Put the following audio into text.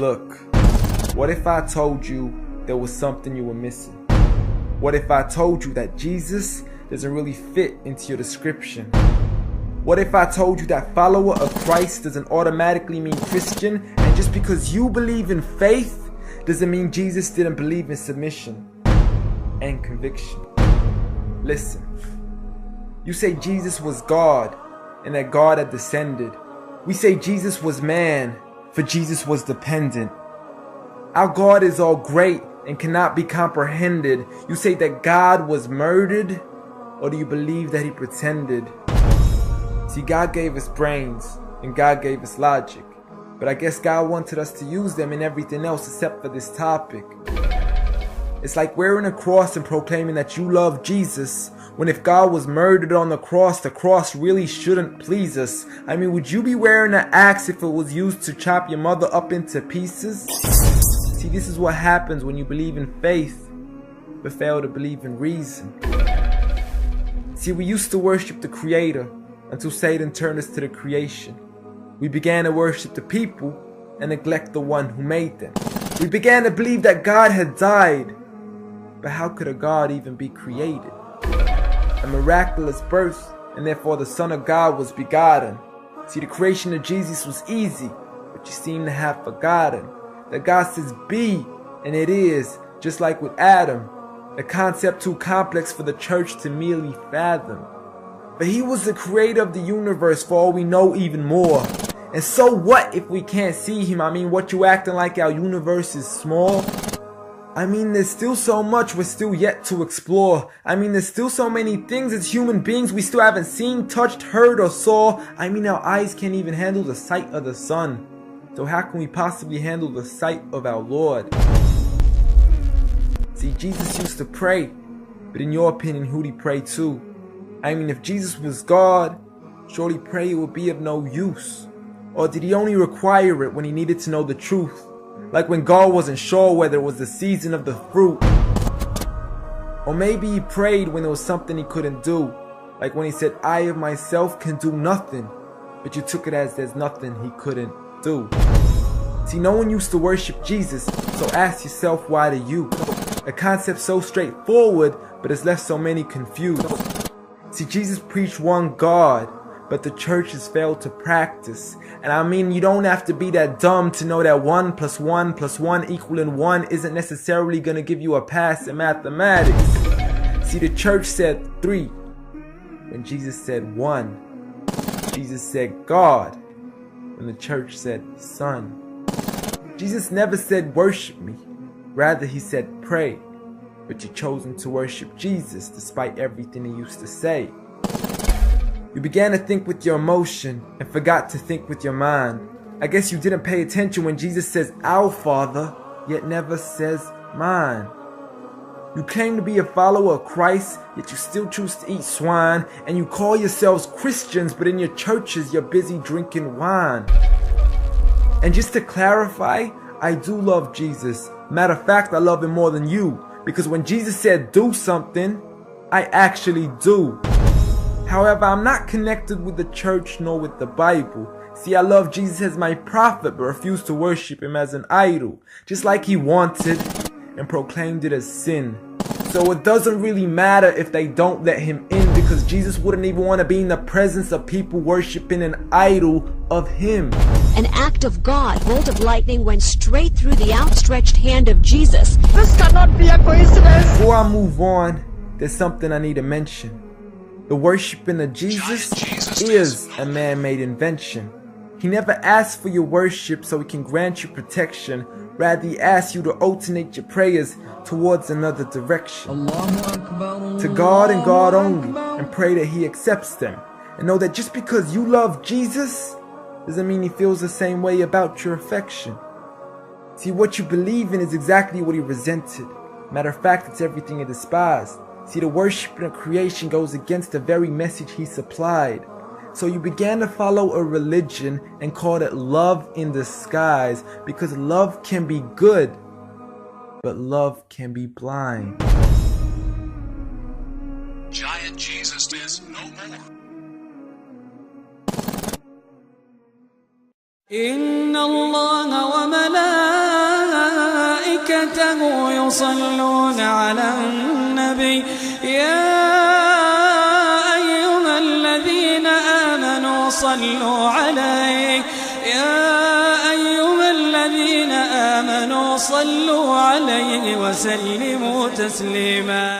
Look, what if I told you there was something you were missing? What if I told you that Jesus doesn't really fit into your description? What if I told you that follower of Christ doesn't automatically mean Christian, and just because you believe in faith doesn't mean Jesus didn't believe in submission and conviction? Listen, you say Jesus was God and that God had descended. We say Jesus was man, for Jesus was dependent. Our God is all great and cannot be comprehended. You say that God was murdered, or do you believe that he pretended? See, God gave us brains and God gave us logic, but I guess God wanted us to use them in everything else except for this topic. It's like wearing a cross and proclaiming that you love Jesus, when if God was murdered on the cross really shouldn't please us. I mean, would you be wearing an axe if it was used to chop your mother up into pieces? See, this is what happens when you believe in faith, but fail to believe in reason. See, we used to worship the Creator until Satan turned us to the creation. We began to worship the people and neglect the one who made them. We began to believe that God had died, but how could a God even be created? A miraculous birth, and therefore the Son of God was begotten. See, the creation of Jesus was easy, but you seem to have forgotten that God says be, and it is, just like with Adam, a concept too complex for the church to merely fathom. But he was the creator of the universe, for all we know, even more. And so what if we can't see him? I mean, what, you acting like our universe is small? I mean, there's still so much we're still yet to explore. I mean, there's still so many things as human beings we still haven't seen, touched, heard, or saw. I mean, our eyes can't even handle the sight of the sun. So how can we possibly handle the sight of our Lord? See, Jesus used to pray, but in your opinion, who'd he pray to? I mean, if Jesus was God, surely prayer would be of no use. Or did he only require it when he needed to know the truth? Like when God wasn't sure whether it was the season of the fruit. Or maybe he prayed when there was something he couldn't do. Like when he said, I of myself can do nothing. But you took it as there's nothing he couldn't do. See, no one used to worship Jesus, so ask yourself, why do you? A concept so straightforward, but has left so many confused. See, Jesus preached one God, but the church has failed to practice. And I mean, you don't have to be that dumb to know that 1 + 1 + 1 equaling 1 isn't necessarily going to give you a pass in mathematics. See, the church said 3, when Jesus said 1. Jesus said God, when the church said Son. Jesus never said worship me, rather he said pray. But you've chosen to worship Jesus despite everything he used to say. You began to think with your emotion and forgot to think with your mind. I guess you didn't pay attention when Jesus says our Father, yet never says mine. You claim to be a follower of Christ, yet you still choose to eat swine, and you call yourselves Christians, but in your churches you're busy drinking wine. And just to clarify, I do love Jesus. Matter of fact, I love him more than you. Because when Jesus said do something, I actually do. However, I'm not connected with the church nor with the Bible. See, I love Jesus as my prophet, but refuse to worship him as an idol, just like he wanted and proclaimed it as sin. So it doesn't really matter if they don't let him in, because Jesus wouldn't even want to be in the presence of people worshiping an idol of him. An act of God, bolt of lightning went straight through the outstretched hand of Jesus. This cannot be a coincidence. Before I move on, there's something I need to mention. The worshiping of Jesus is a man-made invention. He never asked for your worship so he can grant you protection. Rather, he asks you to alternate your prayers towards another direction. To God and God only, and pray that he accepts them. And know that just because you love Jesus doesn't mean he feels the same way about your affection. See, what you believe in is exactly what he resented. Matter of fact, it's everything he despised. See, the worshiping of creation goes against the very message he supplied. So you began to follow a religion and called it love in disguise, because love can be good, but love can be blind. Giant Jesus is no more. إن الله وملائكته انتهوا يصلون على النبي يا أيها الذين آمنوا صلوا عليه صلوا عليه وسلموا تسليما.